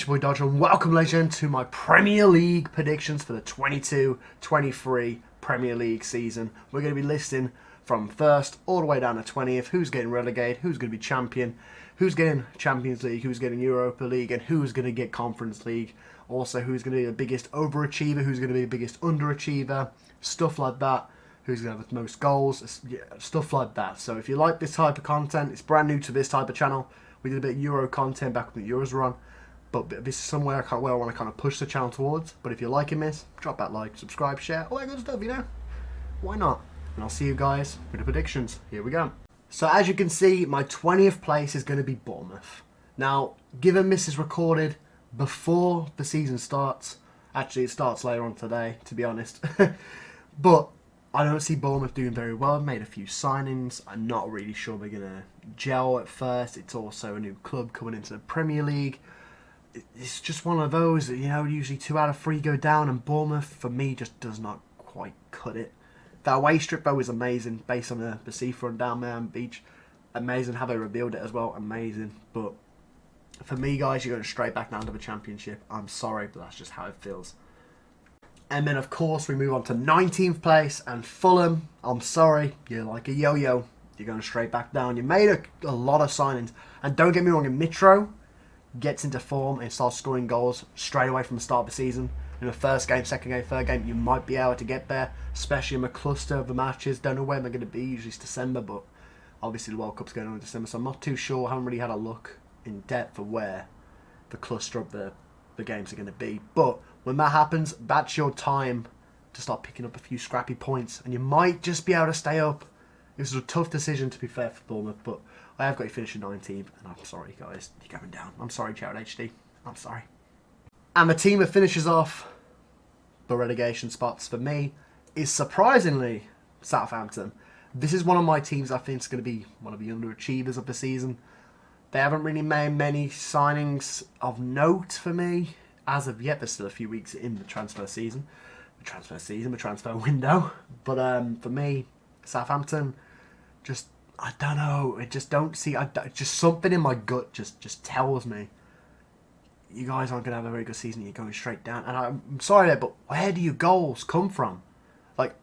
it's your boy Dodger, and welcome, legend, to my Premier League predictions for the 22-23 Premier League season. We're going to be listing from 1st all the way down to 20th, who's getting relegated, who's going to be champion, who's getting Champions League, who's getting Europa League, and who's going to get Conference League. Also, who's going to be the biggest overachiever, who's going to be the biggest underachiever, stuff like that. Who's going to have the most goals, stuff like that. So if you like this type of content, it's brand new to this type of channel. We did a bit of Euro content back when the Euros were on. But this is somewhere where I want to kind of push the channel towards. But if you're liking this, drop that like, subscribe, share, all that good stuff, you know? Why not? And I'll see you guys with the predictions. Here we go. So as you can see, my 20th place is going to be Bournemouth. Now, given this is recorded before the season starts, actually it starts later on today, to be honest. But I don't see Bournemouth doing very well. I've made a few signings. I'm not really sure they're going to gel at first. It's also a new club coming into the Premier League. It's just one of those that, you know, usually 2 out of 3 go down, and Bournemouth, for me, just does not quite cut it. That away strip, though, is amazing, based on the seafront down there on the beach. Amazing how they revealed it as well. Amazing. But for me, guys, you're going straight back down to the Championship. I'm sorry, but that's just how it feels. And then, of course, we move on to 19th place, and Fulham, I'm sorry, you're like a yo-yo. You're going straight back down. You made a lot of signings. And don't get me wrong, if Mitro gets into form and starts scoring goals straight away from the start of the season, in the first game, second game, third game, you might be able to get there, especially in the cluster of the matches. Don't know when they're going to be. Usually it's December, but obviously the World Cup's going on in December, so I'm not too sure. I haven't really had a look in depth of where the cluster of the games are going to be. But when that happens, that's your time to start picking up a few scrappy points, and you might just be able to stay up. It was a tough decision, to be fair, for Bournemouth, but I have got you finishing 19th, and I'm sorry, guys, you're going down. I'm sorry, Jared HD. I'm sorry. And the team that finishes off the relegation spots for me is, surprisingly, Southampton. This is one of my teams I think is going to be one of the underachievers of the season. They haven't really made many signings of note for me as of yet. There's still a few weeks in the transfer window. But for me, Southampton, just, I don't know. I just don't see. Just something in my gut just tells me you guys aren't going to have a very good season. You're going straight down. And I'm sorry there, but where do your goals come from? Like,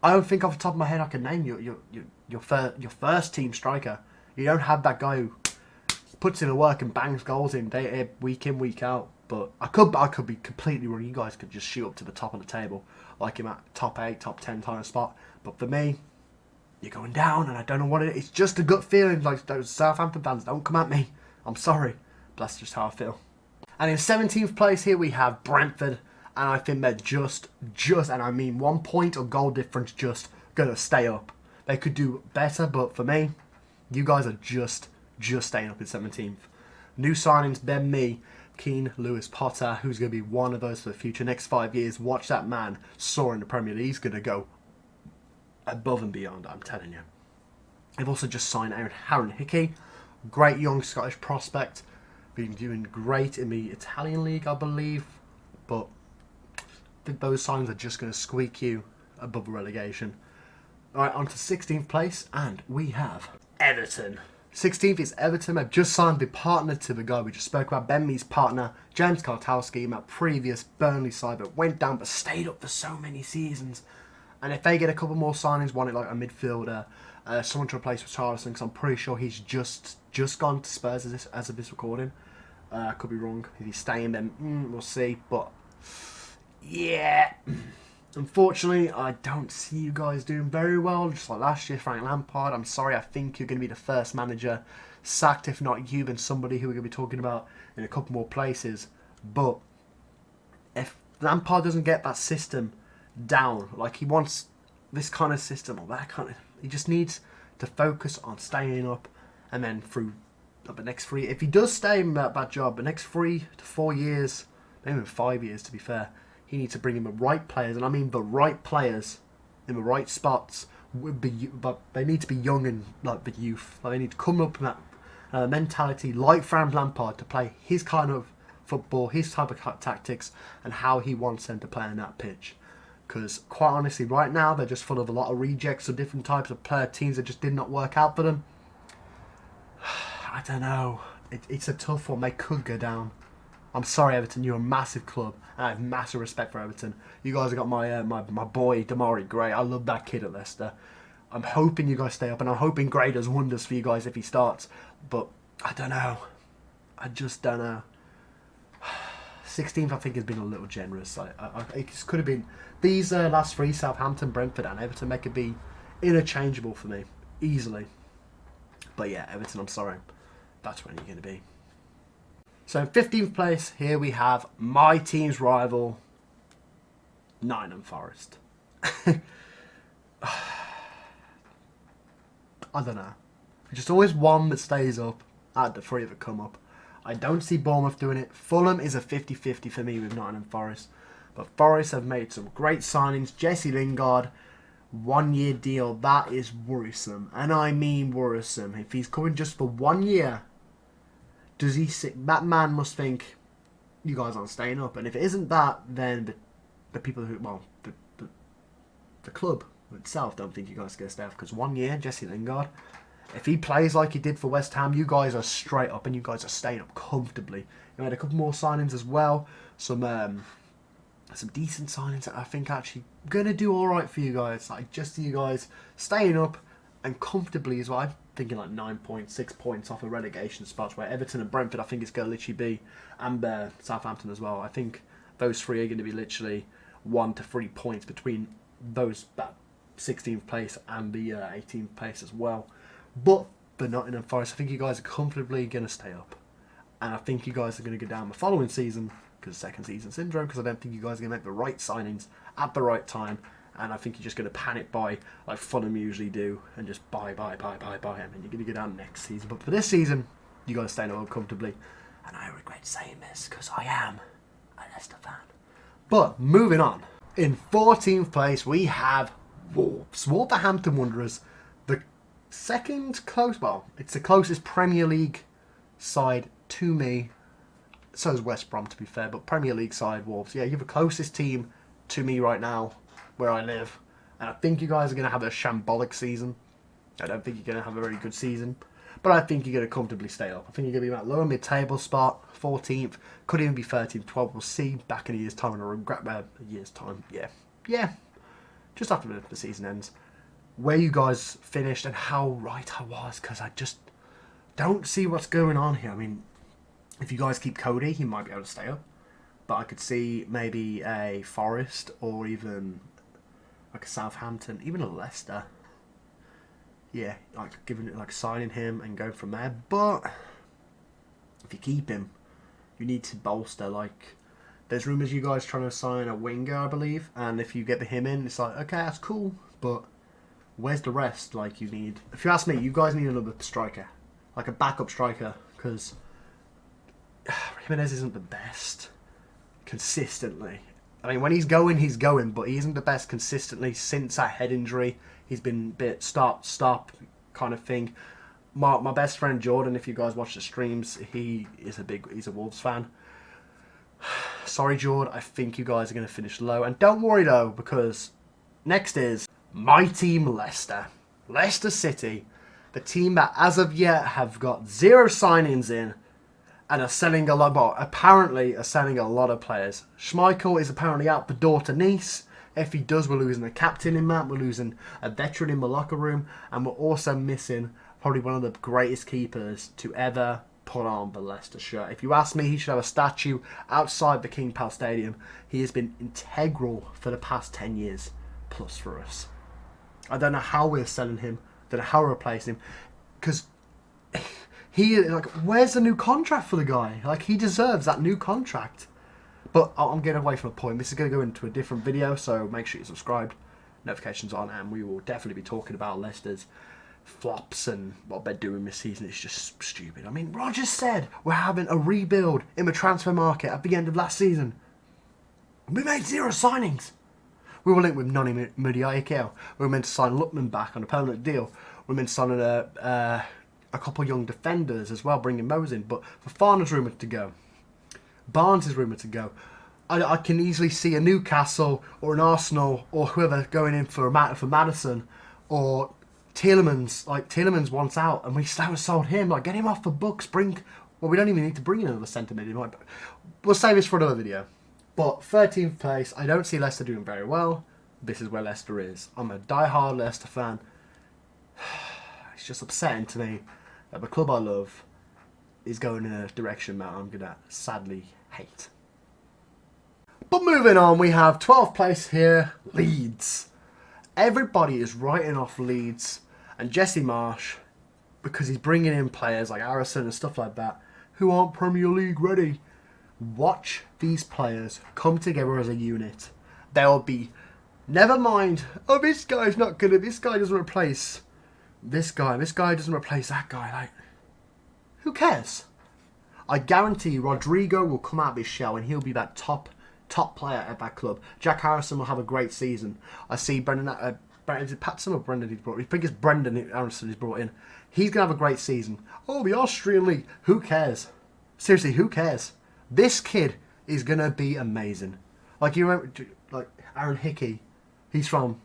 I don't think off the top of my head I can name your first team striker. You don't have that guy who puts in the work and bangs goals in week in, week out. But I could be completely wrong. You guys could just shoot up to the top of the table, like him at top 8, top 10 kind of spot. But for me, you're going down, and I don't know what it is. It's just a gut feeling. Like, those Southampton fans, don't come at me. I'm sorry, but that's just how I feel. And in 17th place here we have Brentford, and I think they're just, and I mean 1 point or goal difference, just gonna stay up. They could do better, but for me, you guys are just staying up in 17th. New signings, Ben Mee, Keane, Lewis Potter, who's going to be one of those for the future. Next 5 years, watch that man soar in the Premier League. He's going to go above and beyond, I'm telling you. They've also just signed Aaron Hickey, great young Scottish prospect. Been doing great in the Italian league, I believe. But I think those signs are just going to squeak you above relegation. Alright, on to 16th place, and we have Everton. 16th is Everton. They've just signed the partner to the guy we just spoke about, Ben Mee's partner, James Kartowski, in that previous Burnley side that went down but stayed up for so many seasons. And if they get a couple more signings, one like a midfielder, someone to replace Richarlison, because I'm pretty sure he's just gone to Spurs as of this recording. I could be wrong. If he's staying, then we'll see. But yeah, unfortunately, I don't see you guys doing very well. Just like last year, Frank Lampard. I'm sorry. I think you're going to be the first manager sacked. If not you, then somebody who we're going to be talking about in a couple more places. But if Lampard doesn't get that system down, like he wants this kind of system or that kind of, he just needs to focus on staying up, and then through the next 3, if he does stay in that job, the next 3 to 4 years, maybe even 5 years to be fair, he needs to bring in the right players, and I mean the right players in the right spots. But they need to be young and like the youth. Like, they need to come up with that mentality, like Frank Lampard, to play his kind of football, his type of tactics, and how he wants them to play on that pitch. Because quite honestly, right now they're just full of a lot of rejects of different types of player teams that just did not work out for them. I don't know. It's a tough one. They could go down. I'm sorry, Everton. You're a massive club, and I have massive respect for Everton. You guys have got my boy Damari Gray. I love that kid at Leicester. I'm hoping you guys stay up, and I'm hoping Gray does wonders for you guys if he starts. But I don't know. I just don't know. 16th, I think, has been a little generous. It could have been these last three: Southampton, Brentford, and Everton. They could be interchangeable for me easily. But yeah, Everton, I'm sorry. That's when you're going to be. So in 15th place, here we have my team's rival, Nottingham Forest. I don't know. Just always one that stays up. Out the three that come up. I don't see Bournemouth doing it. Fulham is a 50-50 for me with Nottingham Forest. But Forest have made some great signings. Jesse Lingard, 1 year deal. That is worrisome. And I mean worrisome. If he's coming just for 1 year, does he sit? That man must think you guys aren't staying up. And if it isn't that, then the people who, well, the club itself don't think you guys are going to stay up. Because 1 year, Jesse Lingard, if he plays like he did for West Ham, you guys are straight up and you guys are staying up comfortably. You made a couple more signings as well. Some decent signings that I think actually going to do alright for you guys. Like just you guys staying up and comfortably as well. I'm thinking like 9.6 points off a relegation spots, where Everton and Brentford I think it's going to literally be, and Southampton as well. I think those three are going to be literally 1 to 3 points between those, that 16th place and the 18th place as well. But for Nottingham Forest, I think you guys are comfortably going to stay up. And I think you guys are going to go down the following season, because second season syndrome, because I don't think you guys are going to make the right signings at the right time. And I think you're just going to panic buy like Fulham usually do and just buy. And then you're going to go down next season. But for this season, you got to stay up comfortably. And I regret saying this because I am a Leicester fan. But moving on. In 14th place, we have Wolves. Wolverhampton Wanderers. The second close, well, it's the closest Premier League side to me. So is West Brom, to be fair, but Premier League side, Wolves. Yeah, you're the closest team to me right now, where I live. And I think you guys are going to have a shambolic season. I don't think you're going to have a very good season. But I think you're going to comfortably stay up. I think you're going to be in that lower mid-table spot, 14th. Could even be 13th, 12th. We'll see back in a year's time. And I regret a year's time. Yeah. Just after the season ends. Where you guys finished and how right I was. Because I just don't see what's going on here. I mean, if you guys keep Cody, he might be able to stay up. But I could see maybe a Forest or even like a Southampton, even a Leicester. Yeah, like giving it, like signing him and going from there. But if you keep him, you need to bolster. Like, there's rumours you guys trying to sign a winger, I believe. And if you get him in, it's like, okay, that's cool. But where's the rest? Like, you need, if you ask me, you guys need another striker, like a backup striker, because Jimenez isn't the best consistently. I mean, when he's going, but he isn't the best consistently since that head injury. He's been a bit stop kind of thing. My best friend Jordan, if you guys watch the streams, he's a Wolves fan. Sorry, Jordan, I think you guys are going to finish low. And don't worry though, because next is my team, Leicester. Leicester City, the team that as of yet have got 0 signings in and are selling a lot, well, apparently are selling a lot of players. Schmeichel is apparently out the door to Nice. If he does, we're losing a captain in that. We're losing a veteran in the locker room. And we're also missing probably one of the greatest keepers to ever put on the Leicester shirt. If you ask me, he should have a statue outside the King Power Stadium. He has been integral for the past 10 years plus for us. I don't know how we're selling him. I don't know how we're replacing him. Because where's the new contract for the guy? Like, he deserves that new contract. But I'm getting away from the point. This is going to go into a different video, so make sure you're subscribed, notifications on, and we will definitely be talking about Leicester's flops and what they're doing this season. It's just stupid. I mean, Roger said we're having a rebuild in the transfer market at the end of last season. We made 0 signings. We were linked with Noni Mudiaikeo. We were meant to sign Lutman back on a permanent deal. We were meant to sign a couple of young defenders as well, bringing those in. But Fofana's rumoured to go. Barnes is rumoured to go. I can easily see a Newcastle or an Arsenal or whoever going in for Maddison or Tielemans. Like, Tielemans wants out and we haven't sold him. Like, get him off the books. Bring Well, we don't even need to bring in another centre mid. We'll save this for another video. But 13th place, I don't see Leicester doing very well. This is where Leicester is. I'm a die-hard Leicester fan. It's just upsetting to me that the club I love is going in a direction that I'm going to sadly hate. But moving on, we have 12th place here, Leeds. Everybody is writing off Leeds and Jesse Marsch because he's bringing in players like Harrison and stuff like that who aren't Premier League ready. Watch these players come together as a unit. They'll be, never mind, oh, this guy's not good at, this guy doesn't replace this guy doesn't replace that guy. Like, who cares? I guarantee Rodrigo will come out of his shell and he'll be that top player at that club. Jack Harrison will have a great season. I see Brendan, is it Patson or Brendan he's brought in? I think it's Brendan Harrison he's brought in. He's going to have a great season. Oh, the Austrian League. Who cares? Seriously, who cares? This kid is going to be amazing. Like, you remember, like, Aaron Hickey. He's from,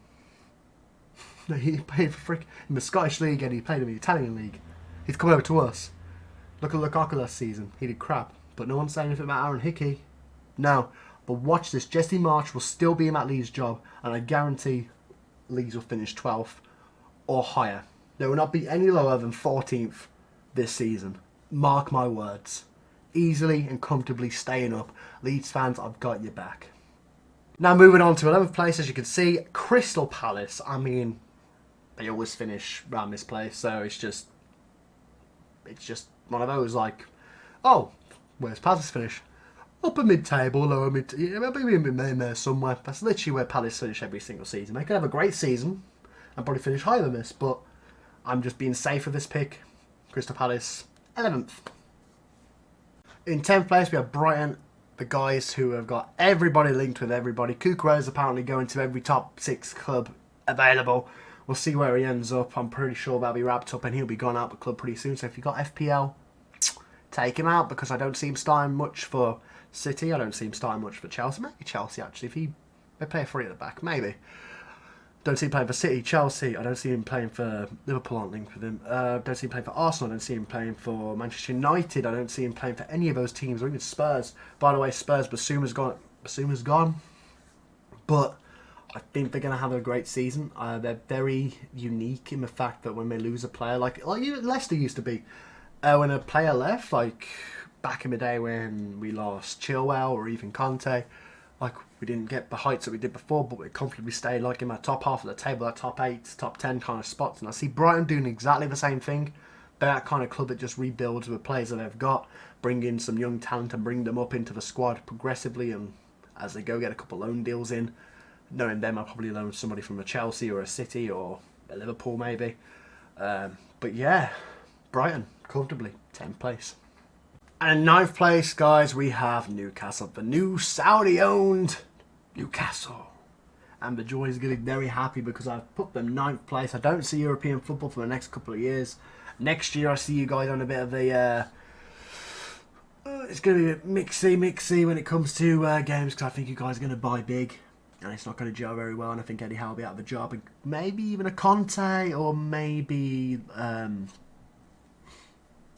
he played for in the Scottish League and he played in the Italian League. He's come over to us. Look at Lukaku last season. He did crap. But no one's saying anything about Aaron Hickey. No. But watch this. Jesse Marsch will still be in that Leeds job. And I guarantee Leeds will finish 12th or higher. They will not be any lower than 14th this season. Mark my words. Easily and comfortably staying up. Leeds fans, I've got your back. Now moving on to 11th place, as you can see, Crystal Palace. I mean, they always finish around this place, so it's just one of those like, oh, where's Palace finish? Upper mid-table, lower mid, maybe in there somewhere. That's literally where Palace finish every single season. They could have a great season and probably finish higher than this, but I'm just being safe with this pick. Crystal Palace, 11th. In 10th place, we have Brighton, the guys who have got everybody linked with everybody. Kukra is apparently going to every top 6 club available. We'll see where he ends up. I'm pretty sure that'll be wrapped up and he'll be gone out of the club pretty soon. So if you've got FPL, take him out because I don't see him starting much for City. I don't see him starting much for Chelsea. Maybe Chelsea, actually. If they play a 3 at the back, maybe. Don't see him playing for City, Chelsea. I don't see him playing for Liverpool. Aren't linked with him. Don't see him playing for Arsenal. I don't see him playing for Manchester United. I don't see him playing for any of those teams, or even Spurs. By the way, Spurs, Basuma's gone. Basuma's gone. But I think they're going to have a great season. They're very unique in the fact that when they lose a player, like Leicester used to be, when a player left, like back in the day when we lost Chilwell or even Conte, like we didn't get the heights that we did before, but we comfortably stayed like in that top half of the table, that top 8, top 10 kind of spots. And I see Brighton doing exactly the same thing. They're that kind of club that just rebuilds with players that they've got, bring in some young talent and bring them up into the squad progressively, and as they go get a couple loan deals in. Knowing them, I'll probably loan somebody from a Chelsea or a City or a Liverpool maybe. But yeah, Brighton, comfortably, 10th place. And in 9th place, guys, we have Newcastle. The new Saudi-owned Newcastle. And the joy is getting very happy because I've put them 9th place. I don't see European football for the next couple of years. Next year, I see you guys on a bit of a... it's going to be a mixy when it comes to games because I think you guys are going to buy big. And it's not going to gel very well. And I think Eddie Howe will be out of a job. And maybe even a Conte or maybe...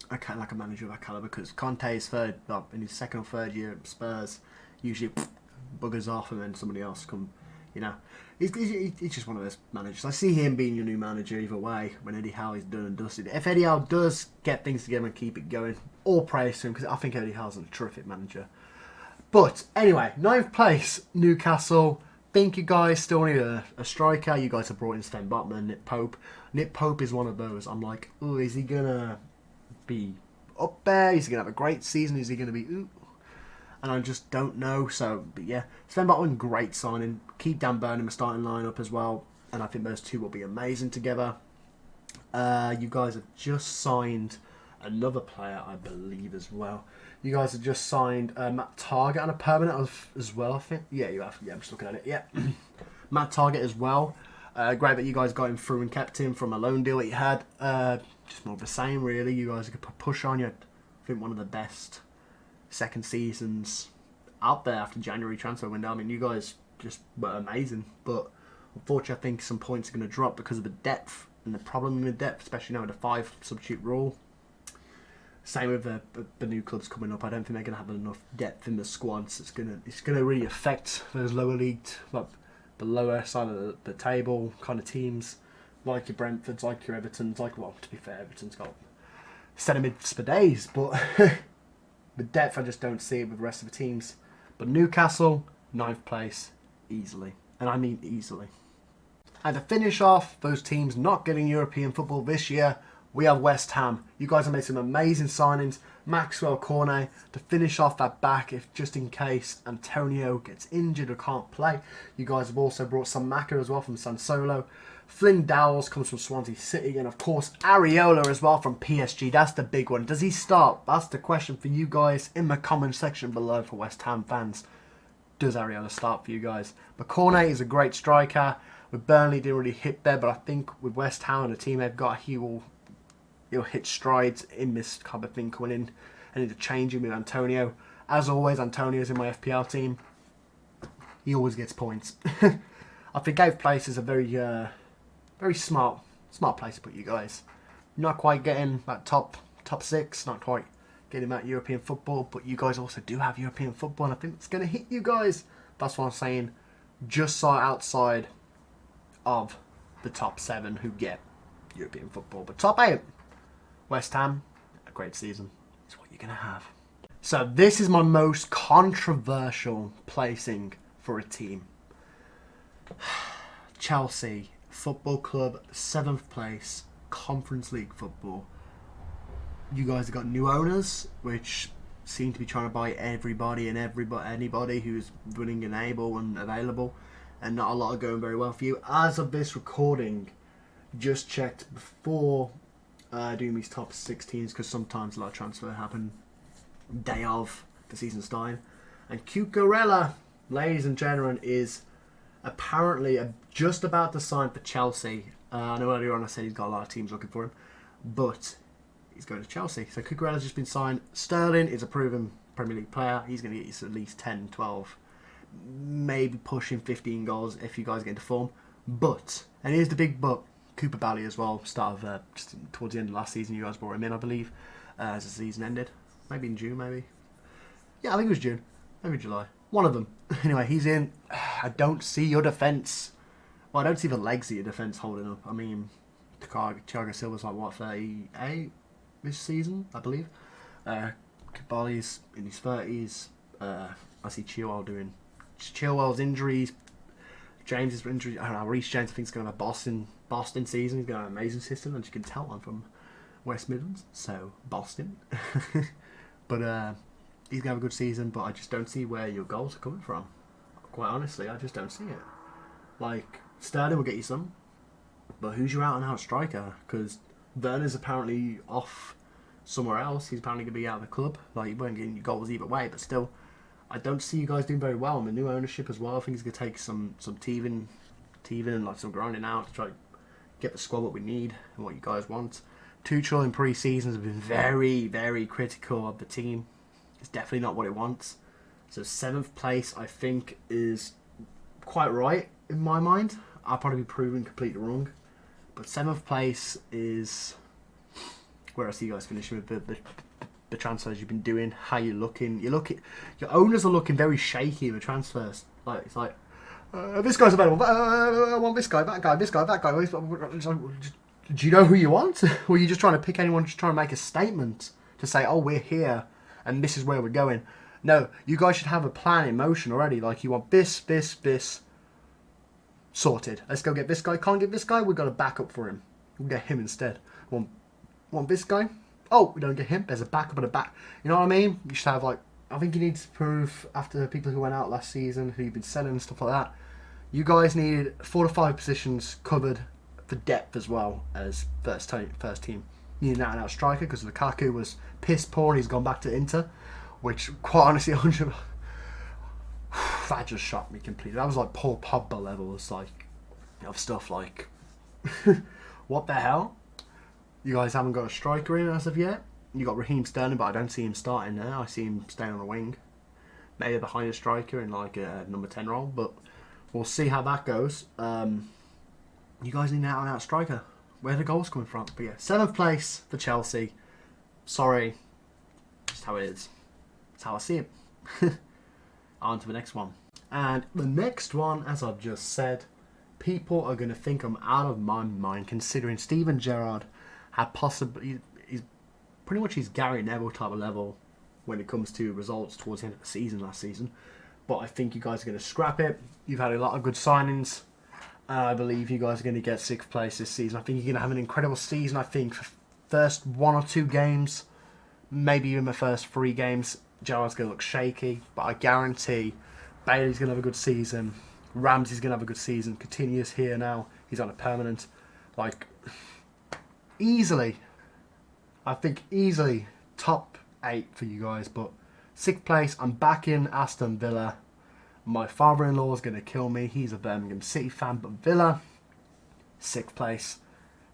like a manager of that caliber, because Conte is in his 2nd or 3rd year at Spurs, usually buggers off and then somebody else come, he's just one of those managers. I see him being your new manager either way when Eddie Howe is done and dusted. If Eddie Howe does get things together and keep it going, all praise to him, because I think Eddie Howe's a terrific manager. But anyway, 9th place, Newcastle. Think you guys still need a striker. You guys have brought in Sven Botman and Nick Pope. Nick Pope is one of those. I'm like, oh, is he gonna be up there? Is he going to have a great season? Is he going to be... Ooh? And I just don't know. So, but yeah, Sven Botman, great signing. Keep Dan Burn in the starting lineup as well. And I think those two will be amazing together. You guys have just signed another player, I believe, as well. You guys have just signed Matt Target on a permanent as well, I think. Yeah, you have. Yeah, I'm just looking at it. Yeah. Matt Target as well. Great that you guys got him through and kept him from a loan deal that you had. Just more of the same, really. You guys could push on. You had, I think, one of the best second seasons out there after January transfer window. I mean, you guys just were amazing. But unfortunately, I think some points are going to drop because of the depth and the problem with depth, especially now with the 5 substitute rule. Same with the new clubs coming up. I don't think they're going to have enough depth in the squads. It's gonna really affect those lower league, like the lower side of the table kind of teams, like your Brentfords, like your Evertons. Like, well, to be fair, Everton's got centre-mids for days, but the depth I just don't see it with the rest of the teams. But Newcastle, 9th place, easily, and I mean easily. And to finish off those teams not getting European football this year, we have West Ham. You guys have made some amazing signings. Maxwell Cornet to finish off that back, if just in case Antonio gets injured or can't play. You guys have also brought some Maka as well from Sansolo. Flynn Dowles comes from Swansea City. And of course, Areola as well from PSG. That's the big one. Does he start? That's the question for you guys in the comment section below for West Ham fans. Does Areola start for you guys? But Cornet is a great striker. With Burnley, didn't really hit there. But I think with West Ham and the team they've got, he'll hit strides in this kind of thing coming in and interchanging with Antonio. As always, Antonio's in my FPL team. He always gets points. I think 8th place is a very smart place to put you guys. Not quite getting that top 6, not quite getting that European football, but you guys also do have European football, and I think it's going to hit you guys. That's what I'm saying. Just outside of the top 7 who get European football. But top 8, West Ham, a great season. It's what you're going to have. So this is my most controversial placing for a team. Chelsea Football Club, 7th place, Conference League football. You guys have got new owners, which seem to be trying to buy everybody and anybody who's willing and able and available, and not a lot are going very well for you. As of this recording, just checked before doing these top 16s, because sometimes a lot of transfer happen day of the season starting. And Cucurella, ladies and gentlemen, is apparently just about to sign for Chelsea. I know earlier on I said he's got a lot of teams looking for him, but he's going to Chelsea. So Cucurella's just been signed. Sterling is a proven Premier League player. He's going to get you at least 10, 12, maybe pushing 15 goals if you guys get into form. But, and here's the big but, Cooper Bally as well, start of just towards the end of last season, you guys brought him in, I believe, as the season ended. Maybe in June, maybe. Yeah, I think it was June. Maybe July. One of them. Anyway, he's in. I don't see your defence. Well, I don't see the legs of your defence holding up. I mean, Thiago Silva's like, what, 38 this season, I believe. Bali's in his 30s. I see Chilwell's injuries. James's injury. I don't know. Reece James, I think, is going to have a Boston season. He's got an amazing system, and you can tell I'm from West Midlands, so Boston. But he's going to have a good season, but I just don't see where your goals are coming from. Quite honestly, I just don't see it. Like, Sterling will get you some, but who's your out-and-out striker? Because Werner's apparently off somewhere else. He's apparently going to be out of the club. Like, he won't get you goals either way, but still, I don't see you guys doing very well. And the new ownership as well, I think he's going to take some teething and like some grinding out to try to get the squad what we need and what you guys want. Tuchel in pre-seasons have been very, very critical of the team. It's definitely not what it wants. So 7th place, I think, is quite right in my mind. I'll probably be proven completely wrong. But 7th place is where I see you guys finishing with the transfers you've been doing, how you're looking. Your owners are looking very shaky with transfers. Like, it's like, this guy's available. I want this guy, that guy, this guy, that guy. Do you know who you want? Or are you just trying to pick anyone, just trying to make a statement to say, oh, we're here and this is where we're going? No, you guys should have a plan in motion already. Like, you want this sorted. Let's go get this guy. Can't get this guy, we've got a backup for him. We'll get him instead. Want this guy? Oh, we don't get him. There's a backup and a back. You know what I mean? You should have, like, I think you need to prove after the people who went out last season, who you've been selling and stuff like that. You guys needed 4 to 5 positions covered for depth as well as first team. You need an out-and-out striker because Lukaku was piss poor and he's gone back to Inter, which, quite honestly, that just shocked me completely. That was like Paul Pogba levels, like, of stuff like, what the hell? You guys haven't got a striker in as of yet. You got Raheem Sterling, but I don't see him starting there. I see him staying on the wing, maybe behind a striker in like a number 10 role. But we'll see how that goes. You guys need an out-and-out striker. Where are the goals coming from? But yeah, 7th place for Chelsea. Sorry, how it is. That's how I see it. On to the next one. And the next one, as I've just said, people are going to think I'm out of my mind considering Steven Gerrard had possibly... He's pretty much his Gary Neville type of level when it comes to results towards the end of the season last season. But I think you guys are going to scrap it. You've had a lot of good signings. I believe you guys are going to get 6th place this season. I think you're going to have an incredible season. I think for first 1 or 2 games, maybe even the first 3 games, Gerrard's going to look shaky. But I guarantee Bailey's going to have a good season. Ramsey's going to have a good season. Coutinho's here now. He's on a permanent. Like, easily. I think easily top 8 for you guys. But 6th place, I'm back in Aston Villa. My father-in-law is going to kill me. He's a Birmingham City fan. But Villa, 6th place.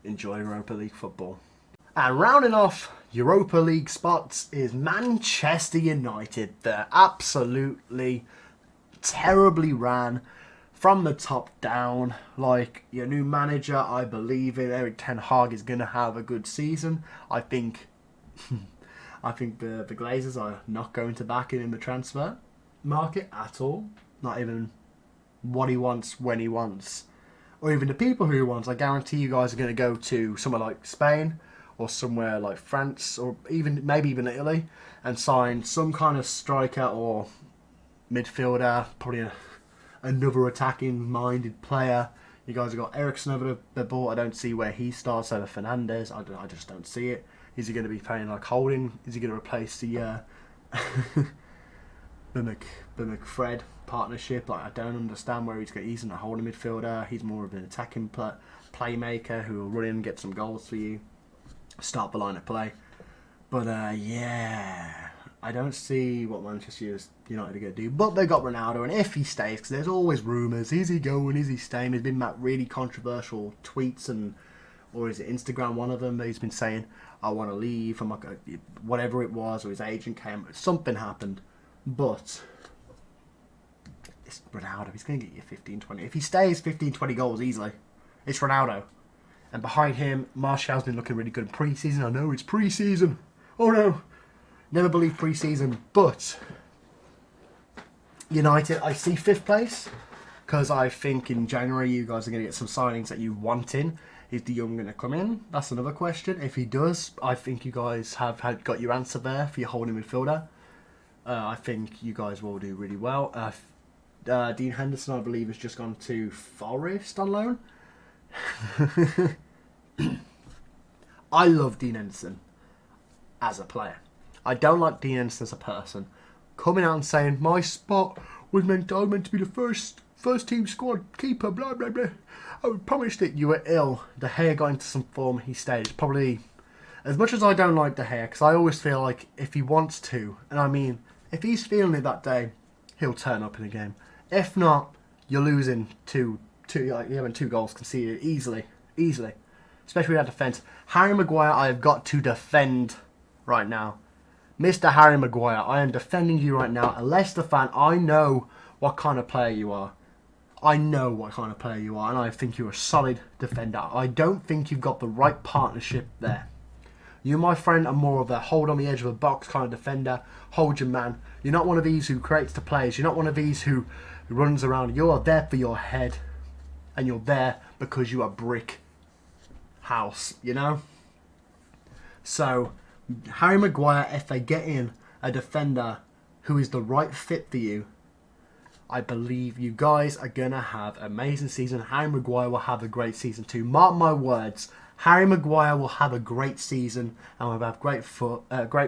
Enjoy Europa League football. And rounding off Europa League spots is Manchester United. They're absolutely terribly ran from the top down. Like, your new manager, I believe in Erik ten Hag is going to have a good season. I think the Glazers are not going to back him in the transfer market at all. Not even what he wants, when he wants, or even the people who he wants. I guarantee you guys are going to go to somewhere like Spain or somewhere like France or maybe even Italy and sign some kind of striker or midfielder, probably another attacking-minded player. You guys have got Eriksen over the ball. I don't see where he starts over Fernandes. I just don't see it. Is he going to be playing like holding? Is he going to replace the the McFred partnership? Like, I don't understand where he's a holding midfielder. He's more of an attacking playmaker who will run in and get some goals for you, start the line of play. But yeah, I don't see what Manchester United are going to do. But they got Ronaldo, and if he stays, because there's always rumours, is he going, is he staying? There's been that really controversial tweets or is it Instagram, one of them, that he's been saying, I want to leave, I'm not gonna, whatever it was, or his agent came, something happened. But it's Ronaldo. He's going to get you 15, 20. If he stays, 15, 20 goals easily. It's Ronaldo. And behind him, Martial's been looking really good in pre-season. I know it's pre-season. Oh no. Never believed pre-season. But United, I see 5th place. Because I think in January you guys are going to get some signings that you want in. Is De Jong going to come in? That's another question. If he does, I think you guys have got your answer there for your holding midfielder. I think you guys will do really well. Dean Henderson, I believe, has just gone to Forest on loan. I love Dean Henderson as a player. I don't like Dean Henderson as a person. Coming out and saying, my spot was meant to be the first team squad keeper, blah, blah, blah. I promised that you were ill. De Gea got into some form, he stayed. It's probably, as much as I don't like De Gea, because I always feel like if he wants to, and I mean, if he's feeling it that day, he'll turn up in a game. If not, you're losing you're having 2 goals conceded easily. Especially with that defence. Harry Maguire, I have got to defend right now. Mr. Harry Maguire, I am defending you right now. A Leicester fan, I know what kind of player you are. And I think you're a solid defender. I don't think you've got the right partnership there. You, my friend, are more of a hold on the edge of the box kind of defender. Hold your man. You're not one of these who creates the plays. You're not one of these who runs around. You are there for your head. And you're there because you are brick house, you know? So, Harry Maguire, if they get in a defender who is the right fit for you, I believe you guys are going to have an amazing season. Harry Maguire will have a great season too. Mark my words. Harry Maguire will have a great season and will have great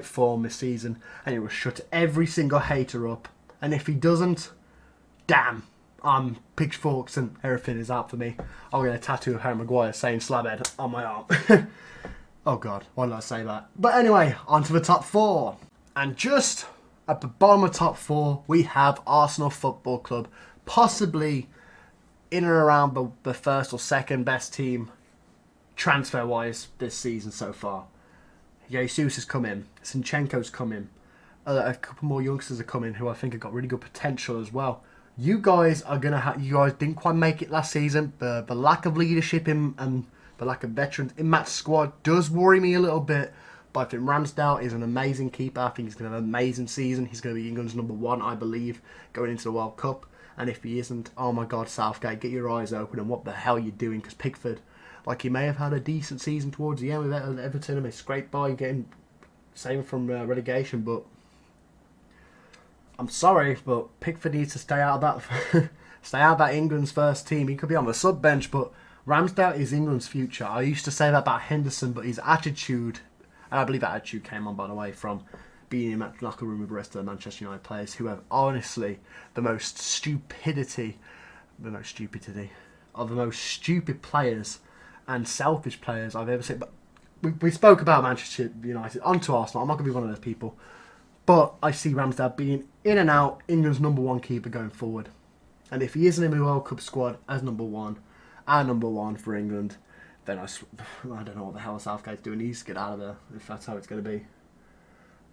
form this season, and he will shut every single hater up. And if he doesn't, damn, pitchforks and everything is out for me. I'll get a tattoo of Harry Maguire saying Slabhead on my arm. Oh God, why did I say that? But anyway, on to the top 4. And just at the bottom of top 4, we have Arsenal Football Club, possibly in and around the first or second best team transfer-wise this season so far. Jesus has come in, Zinchenko's come in, a couple more youngsters are coming who I think have got really good potential as well. You guys are gonna you guys didn't quite make it last season. The lack of leadership and the lack of veterans in that squad does worry me a little bit. But I think Ramsdale is an amazing keeper. I think he's going to have an amazing season. He's going to be England's #1, I believe, going into the World Cup. And if he isn't, oh my God, Southgate, get your eyes open and what the hell you're doing? Because Pickford, like, he may have had a decent season towards the end with Everton and he scraped by getting saved from relegation, but I'm sorry, but Pickford needs to stay out of that stay out of that England's first team. He could be on the sub bench, but Ramsdale is England's future. I used to say that about Henderson, but his attitude, and I believe that attitude came on, by the way, from being in that locker room with the rest of the Manchester United players who have honestly the most stupid players and selfish players I've ever seen. But we spoke about Manchester United. On to Arsenal. I'm not going to be one of those people. But I see Ramsdale being in and out England's #1 keeper going forward. And if he isn't in the World Cup squad as #1, our #1 for England, then I don't know what the hell Southgate's doing. He needs to get out of there if that's how it's going to be.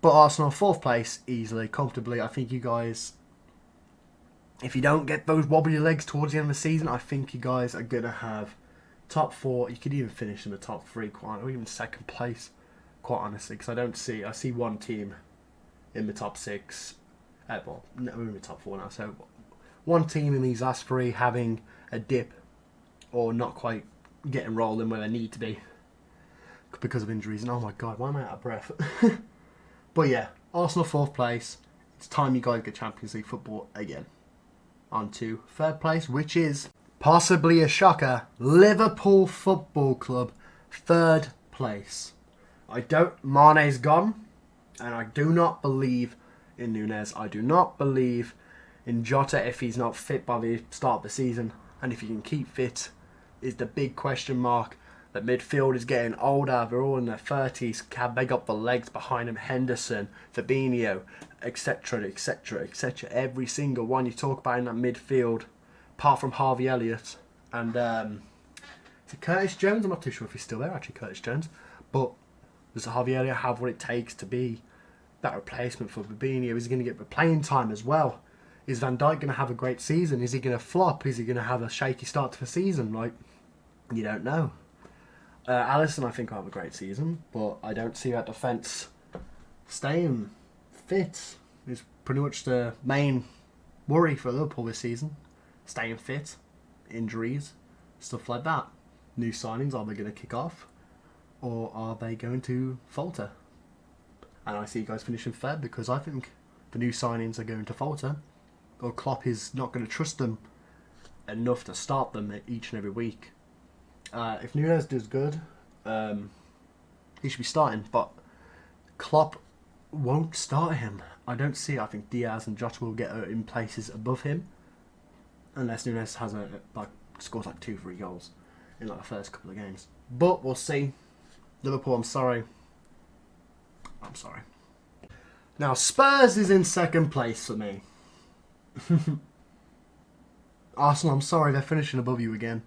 But Arsenal, 4th place, easily, comfortably. I think you guys, if you don't get those wobbly legs towards the end of the season, I think you guys are going to have top 4. You could even finish in the top 3, or even 2nd place, quite honestly. Because I see one team in the top 6. Well, no, we're in the top 4 now. So one team in these last 3 having a dip or not quite getting rolling where they need to be because of injuries. And oh my God, why am I out of breath? But yeah, Arsenal 4th place. It's time you guys get Champions League football again. On to 3rd place, which is possibly a shocker. Liverpool Football Club, 3rd place. Mane's gone, and I do not believe in Nunez. I do not believe in Jota if he's not fit by the start of the season. And if he can keep fit is the big question mark. The midfield is getting older. They're all in their 30s. Can they got the legs behind them? Henderson, Fabinho, etc., etc., etc. Every single one you talk about in that midfield, apart from Harvey Elliott and is it Curtis Jones? I'm not too sure if he's still there, actually, Curtis Jones. But does Harvey Elliott have what it takes to be that replacement for Fabinho? Is he going to get the playing time as well? Is Van Dijk going to have a great season? Is he going to flop? Is he going to have a shaky start to the season? Like, you don't know. Alisson, I think, will have a great season, but I don't see that defence staying fit. Is pretty much the main worry for Liverpool this season. Staying fit, injuries, stuff like that. New signings, are they going to kick off? Or are they going to falter? And I see you guys finishing 3rd because I think the new signings are going to falter. Or Klopp is not going to trust them enough to start them each and every week. If Nunez does good, he should be starting, but Klopp won't start him. I don't see it. I think Diaz and Jota will get in places above him, unless Nunez has scores 2-3 goals in the first couple of games. But we'll see. Liverpool, I'm sorry. Now Spurs is in 2nd place for me. Arsenal, I'm sorry, they're finishing above you again.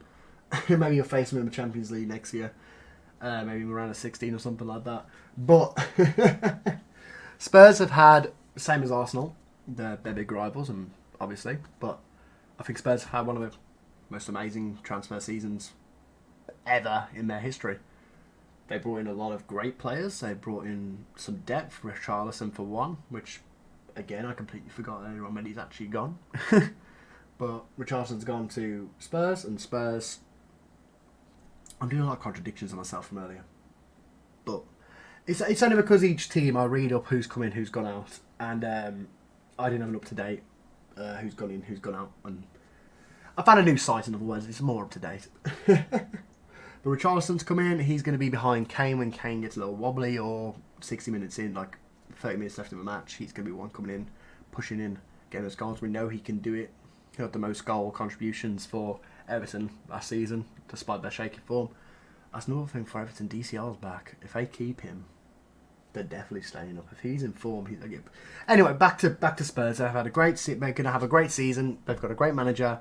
Maybe you'll face them in the Champions League next year. Maybe around a 16 or something like that. But Spurs have had, same as Arsenal, they're big rivals, and obviously. But I think Spurs have had one of the most amazing transfer seasons ever in their history. They brought in a lot of great players. They brought in some depth. Richarlison for one, which, again, I completely forgot earlier on when he's actually gone. But Richarlison's gone to Spurs, and Spurs... I'm doing a lot of contradictions on myself from earlier. But it's only because each team I read up who's come in, who's gone out. And I didn't have an up-to-date who's gone in, who's gone out. And I found a new site, in other words. It's more up-to-date. But Richarlison's come in. He's going to be behind Kane when Kane gets a little wobbly, or 60 minutes in, 30 minutes left of the match. He's going to be one coming in, pushing in, getting those goals. We know he can do it. He had the most goal contributions for Everton last season, despite their shaky form. That's another thing for Everton. DCL's back. If they keep him, they're definitely staying up. If he's in form, he's again. Anyway, back to Spurs. They've had a great. They're going to have a great season. They've got a great manager.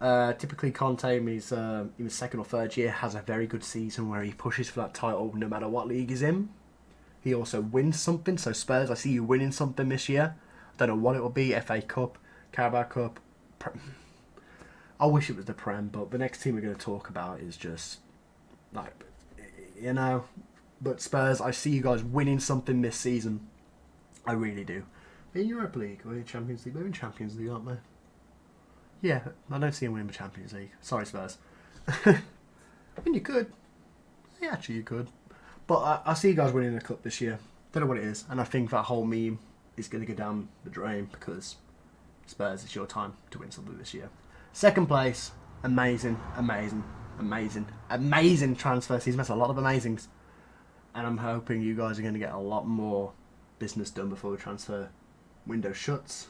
Typically, Conte in his 2nd or 3rd year has a very good season where he pushes for that title no matter what league he's in. He also wins something. So Spurs, I see you winning something this year. I don't know what it will be. FA Cup, Carabao Cup. I wish it was the Prem, but the next team we're going to talk about is just But Spurs, I see you guys winning something this season. I really do. In Europa League or in Champions League? They're in Champions League, aren't they? Yeah, I don't see them winning the Champions League. Sorry, Spurs. I mean, you could. Yeah, actually, you could. But I see you guys winning a cup this year. Don't know what it is. And I think that whole meme is going to go down the drain because Spurs, it's your time to win something this year. Second place, amazing transfer season. That's a lot of amazings. And I'm hoping you guys are going to get a lot more business done before the transfer window shuts.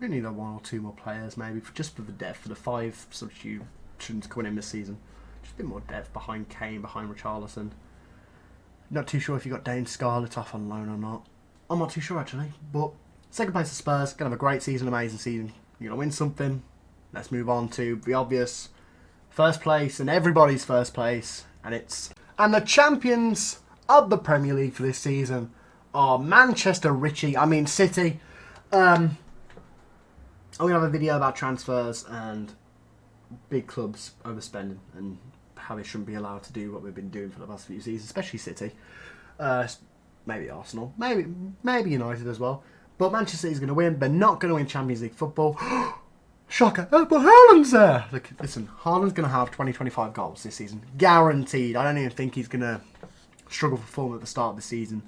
We need one or two more players, maybe, just for the depth, for the 5 substitutions coming in this season. Just a bit more depth behind Kane, behind Richarlison. Not too sure if you got Dane Scarlett off on loan or not. I'm not too sure, actually. But second place to Spurs. Going to have a great season, amazing season. You're going to win something. Let's move on to the obvious. First place, and everybody's first place. And the champions of the Premier League for this season are City. I'm going to have a video about transfers and big clubs overspending and how they shouldn't be allowed to do what we've been doing for the past few seasons, especially City. Maybe Arsenal. Maybe United as well. But Manchester City is going to win. They're not going to win Champions League football. Shocker. Oh, but Haaland's there. Look, listen, Haaland's going to have 20-25 goals this season. Guaranteed. I don't even think he's going to struggle for form at the start of the season.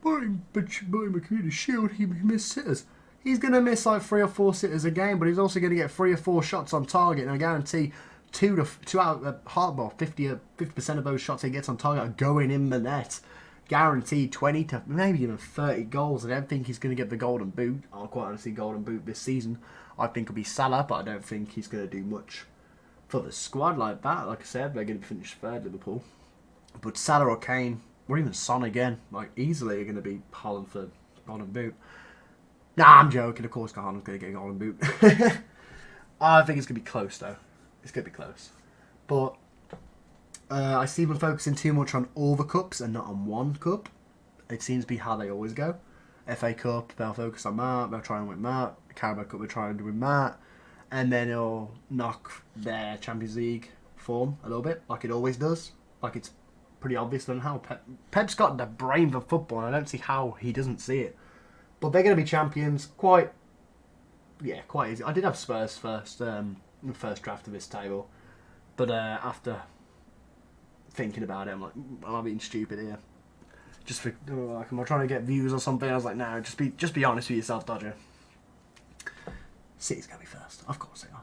But McCready Shield, he missed sitters. He's going to miss like 3 or 4 sitters a game, but he's also going to get 3 or 4 shots on target. And I guarantee 2 out of the hardball, 50% of those shots he gets on target are going in the net. Guaranteed 20 to maybe even 30 goals. I don't think he's going to get the golden boot. I'll quite honestly golden boot this season. I think it'll be Salah, but I don't think he's going to do much for the squad like that. Like I said, they're going to finish third, Liverpool. But Salah or Kane, or even Son again, like easily are going to be Haaland for golden boot. Nah, I'm joking. Of course, Haaland's going to get a golden boot. I think it's going to be close, though. It's going to be close. But I see them focusing too much on all the cups and not on one cup. It seems to be how they always go. FA Cup, they'll focus on that. They'll try and win that. Carabao Cup, they'll try and win that. And then it'll knock their Champions League form a little bit, like it always does. Like it's pretty obvious on how Pep's got the brain for football, and I don't see how he doesn't see it. But they're going to be champions quite easy. I did have Spurs first, in the first draft of this table. But after thinking about it, I'm like, am I being stupid here? Just for, like, am I trying to get views or something? I was like, no, just be honest with yourself, Dodger. City's going to be first. Of course they are.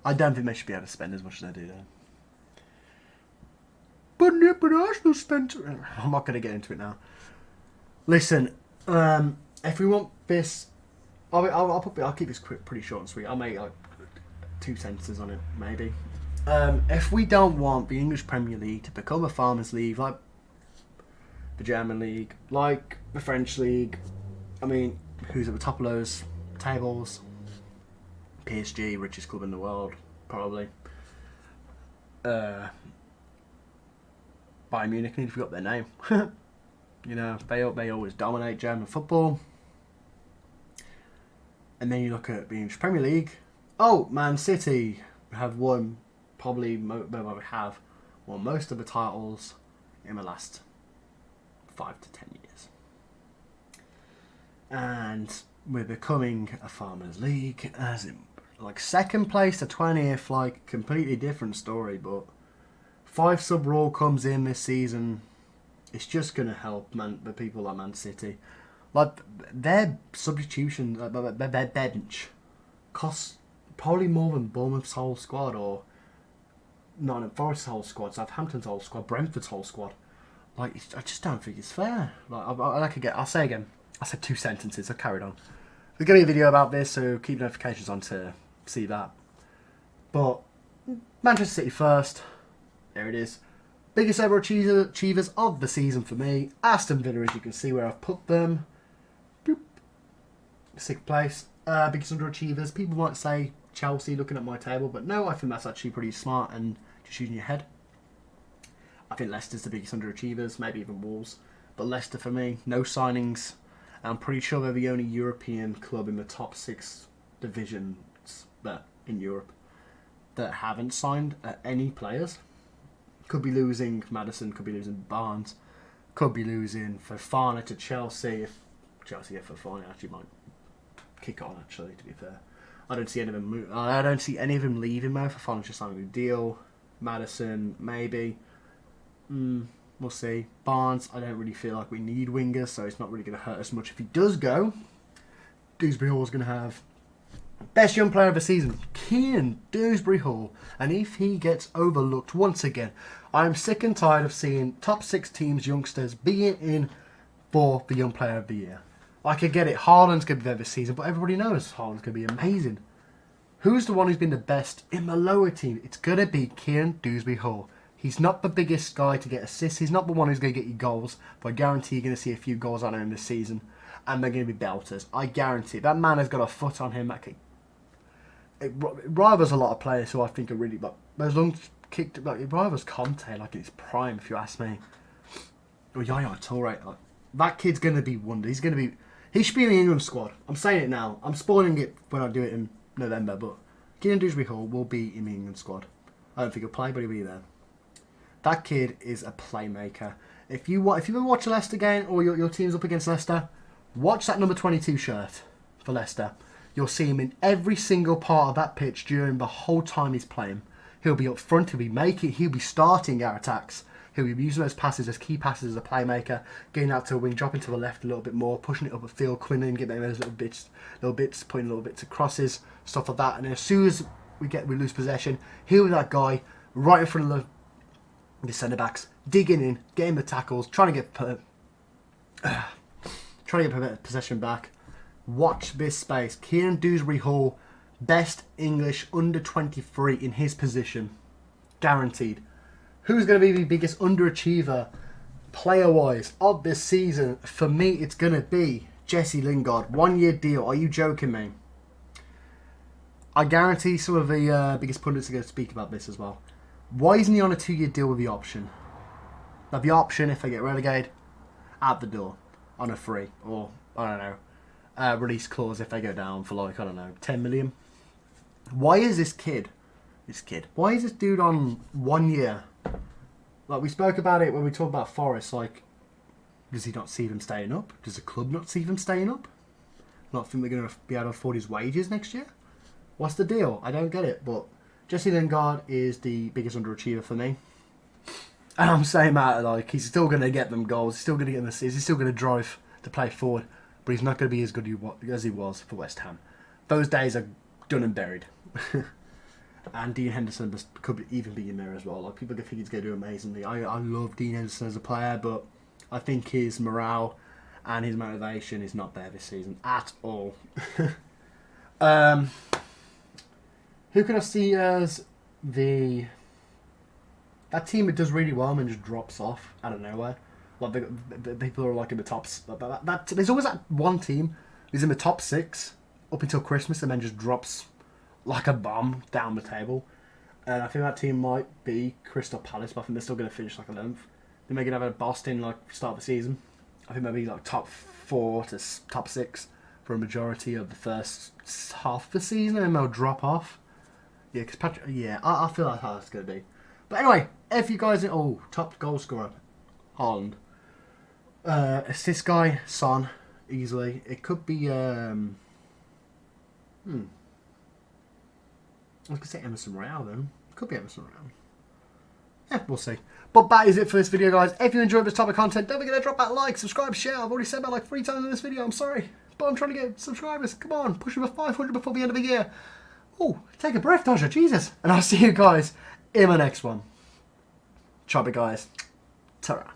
I don't think they should be able to spend as much as they do, though. But Arsenal spent... I'm not going to get into it now. Listen, if we want this... I'll keep this quick, pretty short and sweet. I'll make like 2 sentences on it, maybe. If we don't want the English Premier League to become a Farmers League, like the German League, like the French League, I mean, who's at the top of those tables? PSG, richest club in the world, probably. Bayern Munich need to forget their name. You know, they always dominate German football. And then you look at the English Premier League. Oh, Man City have won have won most of the titles in the last 5 to 10 years. And we're becoming a Farmers League, as in like second place to 20th, like completely different story. But 5 sub rule comes in this season. It's just going to help the people like Man City. Like their substitution, their bench costs probably more than Bournemouth's whole squad, or Nottingham Forest's whole squad, Southampton's whole squad, Brentford's whole squad. Like I just don't think it's fair. Like I'll say again. I said 2 sentences. I carried on. There's going to be a video about this, so keep notifications on to see that. But Manchester City first. There it is. Biggest ever achievers of the season for me. Aston Villa, as you can see where I've put them. Boop. 6th place. Biggest underachievers. People might say Chelsea looking at my table, but no, I think that's actually pretty smart and just using your head. I think Leicester's the biggest underachievers, maybe even Wolves. But Leicester for me, no signings. I'm pretty sure they're the only European club in the top 6 divisions in Europe that haven't signed any players. Could be losing Maddison, could be losing Barnes, could be losing Fofana to Chelsea. If Chelsea get Fofana, actually might kick on, actually, to be fair. I don't see any of them I don't see any of them leaving, though. Fofana's just signing a deal. Maddison, maybe. We'll see. Barnes, I don't really feel like we need wingers, so it's not really going to hurt us much. If he does go, Dewsbury Hall's going to have best young player of the season, Kieran Dewsbury Hall. And if he gets overlooked once again, I'm sick and tired of seeing top 6 teams, youngsters, being in for the young player of the year. I could get it. Haaland's going to be there this season, but everybody knows Haaland's going to be amazing. Who's the one who's been the best in the lower team? It's going to be Kieran Dewsbury Hall. He's not the biggest guy to get assists. He's not the one who's going to get you goals. But I guarantee you're going to see a few goals on him this season. And they're going to be belters. I guarantee. That man has got a foot on him. It rivals a lot of players who I think are really... Those long kicked... It rivals Conte like in his prime, if you ask me. Or Yaya Toure. That kid's going to be wonder. He's going to be... He should be in the England squad. I'm saying it now. I'm spoiling it when I do it in November. But Kieran Dewsbury Hall will be in the England squad. I don't think he'll play, but he'll be there. That kid is a playmaker. If you ever watch a Leicester game or your team's up against Leicester, watch that number 22 shirt for Leicester. You'll see him in every single part of that pitch during the whole time he's playing. He'll be up front, he'll be starting our attacks. He'll be using those passes as key passes as a playmaker, getting out to a wing, dropping to the left a little bit more, pushing it up a field, Quinlan, getting those little bits, putting little bits of crosses, stuff like that. And as soon as we lose possession, he'll be that guy right in front of the centre backs, digging in, getting the tackles, trying to get possession back. Watch this space. Kieran Dewsbury Hall, best English under 23 in his position, guaranteed. Who's going to be the biggest underachiever, player-wise, of this season? For me, it's going to be Jesse Lingard. 1-year deal. Are you joking me? I guarantee some of the biggest pundits are going to speak about this as well. Why isn't he on a 2-year deal with the option? Now, the option, if they get relegated, out the door on a free, or, I don't know, release clause if they go down for, like, I don't know, 10 million. Why is this kid, why is this dude on 1 year? Like, we spoke about it when we talked about Forest, like, does he not see them staying up? Does the club not see them staying up? Not think they're going to be able to afford his wages next year? What's the deal? I don't get it, but Jesse Lingard is the biggest underachiever for me. And I'm saying that, like, he's still going to get them goals, he's still going to get them assists, he's still going to drive to play forward, but he's not going to be as good as he was for West Ham. Those days are done and buried. And Dean Henderson could even be in there as well. Like, people think he's going to do amazingly. I love Dean Henderson as a player, but I think his morale and his motivation is not there this season at all. Who can I see as that team that does really well and then just drops off out of nowhere? Like, the people are like in the tops. There's always that one team who's in the top 6 up until Christmas and then just drops like a bomb down the table. And I think that team might be Crystal Palace, but I think they're still going to finish like 11th. They may have a Boston like start of the season. I think maybe like top 4 to top 6 for a majority of the first half of the season, and then they'll drop off. Yeah, because Patrick. Yeah, I feel like how it's going to be. But anyway, if you guys, top goal scorer, Haaland. Assist guy, Son, easily. It could be. I was going to say Emerson Royale then. Could be Emerson Royale. Yeah, we'll see. But that is it for this video, guys. If you enjoyed this type of content, don't forget to drop that like, subscribe, share. I've already said that like 3 times in this video. I'm sorry. But I'm trying to get subscribers. Come on, push over 500 before the end of the year. Oh, take a breath, Dodger. Jesus. And I'll see you guys in my next one. Chop it, guys. Ta-ra.